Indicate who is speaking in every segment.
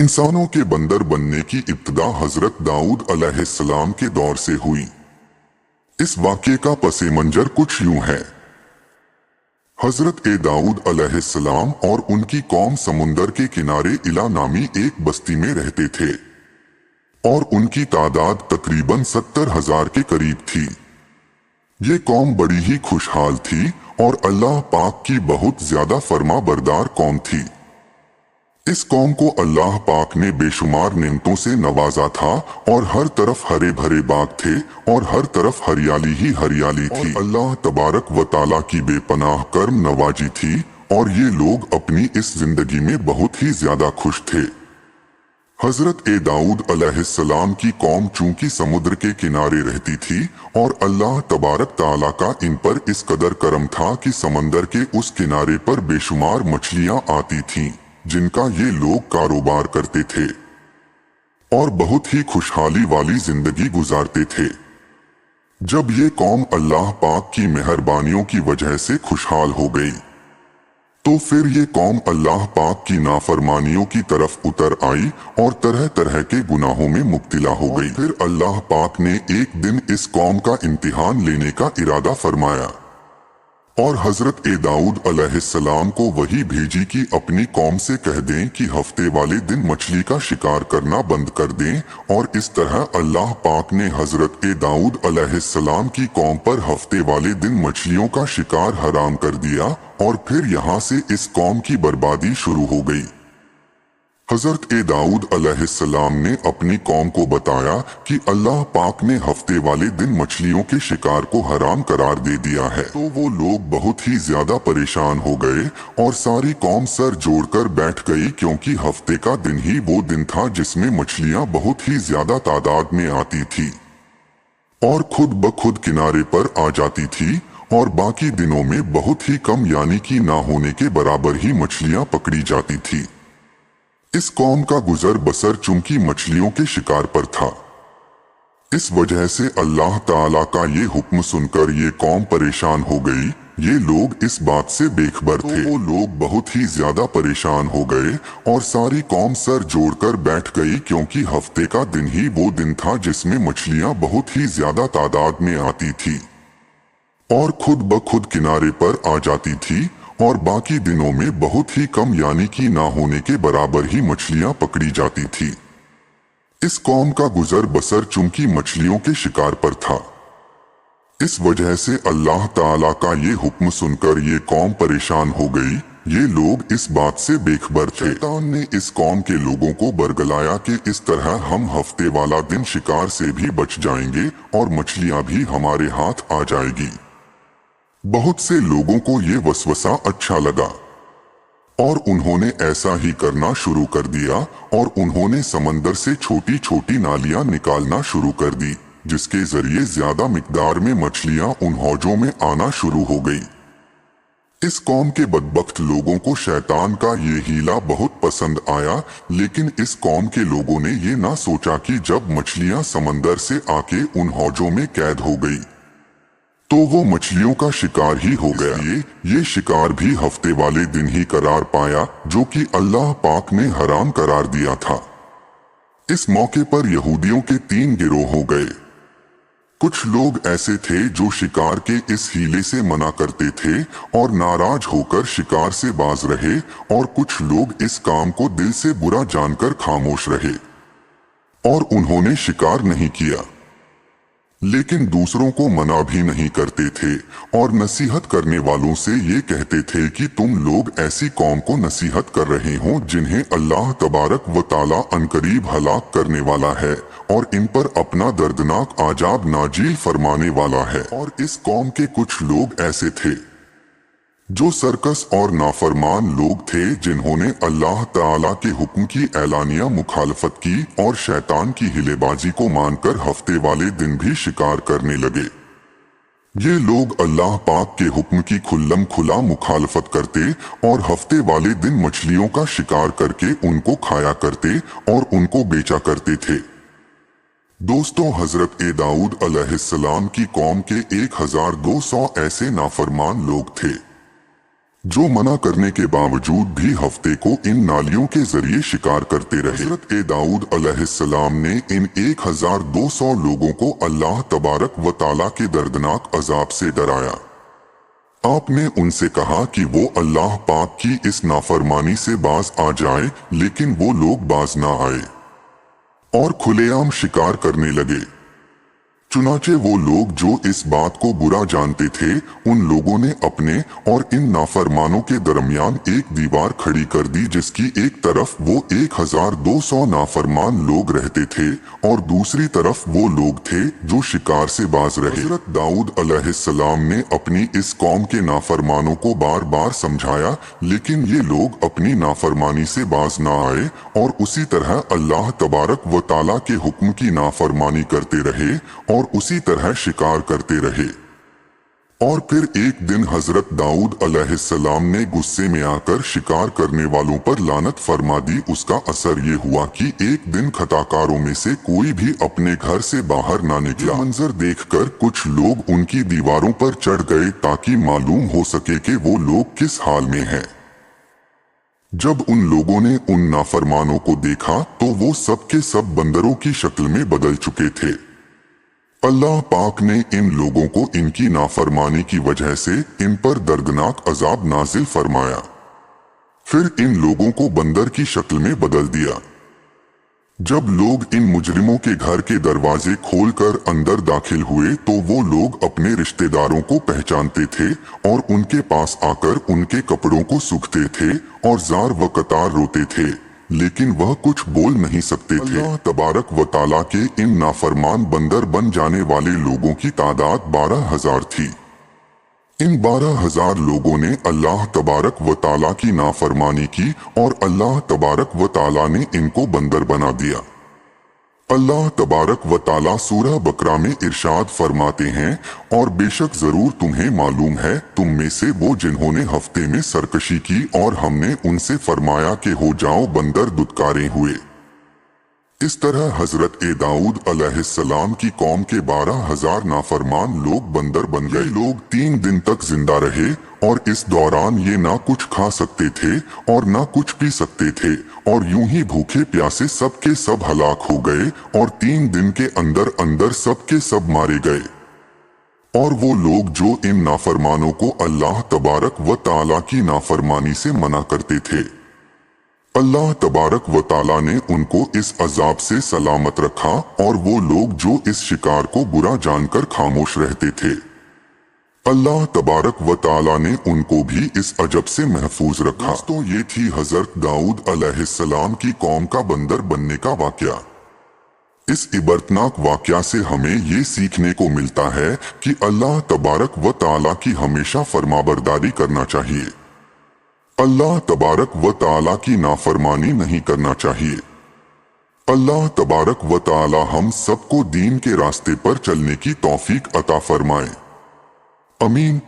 Speaker 1: इंसानों के बंदर बनने की इब्तिदा हजरत दाऊद अलैहिस्सलाम के दौर से हुई। इस वाक़ये का पसे मंजर कुछ यूं है। हजरत दाऊद अलैहिस्सलाम और उनकी कौम समुंदर के किनारे इला नामी एक बस्ती में रहते थे और उनकी तादाद तकरीबन 70,000 के करीब थी। ये कौम बड़ी ही खुशहाल थी और अल्लाह पाक की बहुत ज्यादा फर्मा बरदार कौम थी। इस कौम को अल्लाह पाक ने बेशुमार नेमतों से नवाजा था और हर तरफ हरे भरे बाग थे और हर तरफ हरियाली ही हरियाली थी। अल्लाह तबारक व ताला की बेपनाह कर्म नवाजी थी और ये लोग अपनी इस जिंदगी में बहुत ही ज्यादा खुश थे। हजरत दाऊद अलैहिस्सलाम की कौम चूंकि समुद्र के किनारे रहती थी और अल्लाह तबारक ताला का इन पर इस कदर करम था कि समंदर के उस किनारे पर बेशुमार मछलियां आती थीं जिनका ये लोग कारोबार करते थे और बहुत ही खुशहाली वाली जिंदगी गुजारते थे। जब ये कौम अल्लाह पाक की मेहरबानियों की वजह से खुशहाल हो गई तो फिर ये कौम अल्लाह पाक की नाफरमानियों की तरफ उतर आई और तरह तरह के गुनाहों में मुब्तिला हो गई। फिर अल्लाह पाक ने एक दिन इस कौम का इम्तिहान लेने का इरादा फरमाया और हजरत दाऊद अलैहिस्सलाम को वही भेजी कि अपनी कौम से कह दें कि हफ्ते वाले दिन मछली का शिकार करना बंद कर दें। और इस तरह अल्लाह पाक ने हजरत दाऊद अलैहिस्सलाम की कौम पर हफ्ते वाले दिन मछलियों का शिकार हराम कर दिया और फिर यहाँ से इस कौम की बर्बादी शुरू हो गई। हजरत दाऊद अलैहिस्सलाम ने अपनी कौम को बताया कि अल्लाह पाक ने हफ्ते वाले दिन मछलियों के शिकार को हराम करार दे दिया है। तो वो लोग बहुत ही ज्यादा परेशान हो गए और सारी कौम सर जोड़कर बैठ गई, क्योंकि हफ्ते का दिन ही वो दिन था जिसमें मछलियां बहुत ही ज्यादा तादाद में आती थी और खुद ब खुद किनारे पर आ जाती थी और बाकी दिनों में बहुत ही कम यानी कि ना होने के बराबर ही मछलियां पकड़ी जाती थी। इस कौम का गुजर बसर चूंकि मछलियों के शिकार पर था, इस वजह से अल्लाह ताला का ये हुक्म सुनकर ये कौम परेशान हो गई। ये लोग इस बात से बेखबर थे। वो लोग बहुत ही ज्यादा परेशान हो गए और सारी कौम सर जोड़कर बैठ गई, क्योंकि हफ्ते का दिन ही वो दिन था जिसमें मछलियां बहुत ही ज्यादा तादाद में आती थी और खुद ब खुद किनारे पर आ जाती थी और बाकी दिनों में बहुत ही कम यानी कि ना होने के बराबर ही मछलियां पकड़ी जाती थी। इस कौम का गुजर बसर चूंकि मछलियों के शिकार पर था, इस वजह से अल्लाह ताला का ये हुक्म सुनकर ये कौम परेशान हो गई। ये लोग इस बात से बेखबर थे। शैतान ने इस कौम के लोगों को बरगलाया कि इस तरह हम हफ्ते वाला दिन शिकार से भी बच जाएंगे और मछलियां भी हमारे हाथ आ जाएगी। बहुत से लोगों को ये वसवसा अच्छा लगा और उन्होंने ऐसा ही करना शुरू कर दिया और उन्होंने समंदर से छोटी छोटी नालियां निकालना शुरू कर दी, जिसके जरिए ज्यादा मिकदार में मछलियां उन हौजों में आना शुरू हो गई। इस कौम के बदबख्त लोगों को शैतान का ये हीला बहुत पसंद आया, लेकिन इस कौम के लोगों ने ये ना सोचा कि जब मछलियां समंदर से आके उन हौजों में कैद हो गई तो वो मछलियों का शिकार ही हो गया। ये शिकार भी हफ्ते वाले दिन ही करार पाया, जो कि अल्लाह पाक ने हराम करार दिया था। इस मौके पर यहूदियों के 3 गिरोह हो गए। कुछ लोग ऐसे थे जो शिकार के इस हीले से मना करते थे और नाराज होकर शिकार से बाज रहे, और कुछ लोग इस काम को दिल से बुरा जानकर खामोश रहे और उन्होंने शिकार नहीं किया, लेकिन दूसरों को मना भी नहीं करते थे और नसीहत करने वालों से ये कहते थे कि तुम लोग ऐसी कौम को नसीहत कर रहे हो जिन्हें अल्लाह तबारक व ताला अनकरीब हलाक करने वाला है और इन पर अपना दर्दनाक आजाब नाजिल फरमाने वाला है। और इस कौम के कुछ लोग ऐसे थे जो सरकस और नाफरमान लोग थे, जिन्होंने अल्लाह ताला के हुक्म की एलानिया मुखालफत की और शैतान की हिलेबाजी को मानकर हफ्ते वाले दिन भी शिकार करने लगे। ये लोग अल्लाह पाक के हुक्म की खुल्लम खुला मुखालफत करते और हफ्ते वाले दिन मछलियों का शिकार करके उनको खाया करते और उनको बेचा करते थे। दोस्तों, हजरत दाऊद अलैहिस्सलाम की कौम के 1200 ऐसे नाफरमान लोग थे। जो मना करने के बावजूद भी हफ्ते को इन नालियों के जरिए शिकार करते रहे। हजरत दाऊद अलैहिस्सलाम ने इन 1200 लोगों को अल्लाह तबारक व ताला के दर्दनाक अजाब से डराया। आपने उनसे कहा कि वो अल्लाह पाक की इस नाफरमानी से बाज आ जाए, लेकिन वो लोग बाज ना आए और खुलेआम शिकार करने लगे। चुनाचे वो लोग जो इस बात को बुरा जानते थे, उन लोगों ने अपने और इन नाफरमानों के दरमियान एक दीवार खड़ी कर दी, जिसकी एक तरफ वो 1200 नाफरमान लोग रहते थे और दूसरी तरफ वो लोग थे जो शिकार से बाज रहे। हजरत दाऊद अलैहिस्सलाम ने अपनी इस कौम के नाफरमानों को बार बार समझाया, लेकिन ये लोग अपनी नाफरमानी से बाज ना आए और उसी तरह अल्लाह तबारक व ताला के हुक्म की नाफरमानी करते रहे और उसी तरह शिकार करते रहे। और फिर एक दिन हजरत दाऊद अलैहिस्सलाम ने गुस्से में आकर शिकार करने वालों पर लानत फरमा दी। उसका असर ये हुआ कि एक दिन खताकारों में से कोई भी अपने घर से बाहर ना निकला। मंजर देखकर कुछ लोग उनकी दीवारों पर चढ़ गए ताकि मालूम हो सके कि वो लोग किस हाल में हैं। जब उन लोगों ने उन नाफरमानों को देखा तो वो सब के सब बंदरों की शक्ल में बदल चुके थे। अल्लाह पाक ने इन लोगों को इनकी नाफरमानी की वजह से इन पर दर्दनाक अजाब नाजिल फरमाया। फिर इन लोगों को बंदर की शक्ल में बदल दिया। जब लोग इन मुजरिमों के घर के दरवाजे खोलकर अंदर दाखिल हुए तो वो लोग अपने रिश्तेदारों को पहचानते थे और उनके पास आकर उनके कपड़ों को सूखते थे और जार व कतार रोते थे, लेकिन वह कुछ बोल नहीं सकते थे। अल्लाह तबारक व ताला के इन नाफरमान बंदर बन जाने वाले लोगों की तादाद 12,000 थी। इन 12,000 लोगों ने अल्लाह तबारक व ताला की नाफरमानी की और अल्लाह तबारक व ताला ने इनको बंदर बना दिया। अल्लाह तबारक व ताला सूरह बकरा में इरशाद फरमाते हैं, और बेशक जरूर तुम्हें मालूम है तुम में से वो जिन्होंने हफ्ते में सरकशी की और हमने उनसे फरमाया कि हो जाओ बंदर दुत्कारे हुए। इस तरह हजरत दाऊद अलैहिस्सलाम की कौम के 12,000 नाफरमान लोग बंदर बन गए। लोग 3 दिन तक जिंदा रहे और इस दौरान ये ना कुछ खा सकते थे और ना कुछ पी सकते थे और यूं ही भूखे प्यासे सब के सब हलाक हो गए और 3 दिन के अंदर अंदर सब के सब मारे गए। और वो लोग जो इन नाफरमानों को अल्लाह तबारक व ताला की नाफरमानी से मना करते थे, अल्लाह तबारक व ताला ने उनको इस अजाब से सलामत रखा और वो लोग जो इस शिकार को बुरा जानकर खामोश रहते थे, अल्लाह तबारक व ताला ने उनको भी इस अजब से महफूज रखा। तो ये थी हजरत दाऊद अलैहिस्सलाम की कौम का बंदर बनने का वाकया। इस इबरतनाक वाकया से हमें ये सीखने को मिलता है कि अल्लाह तबारक व ताला की हमेशा फरमाबरदारी करना चाहिए। अल्लाह तबारक व ताला की नाफरमानी नहीं करना चाहिए। अल्लाह तबारक व ताला हम सबको दीन के रास्ते पर चलने की तौफीक अता फरमाए। अमीन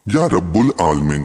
Speaker 1: या रब्बुल आलमीन।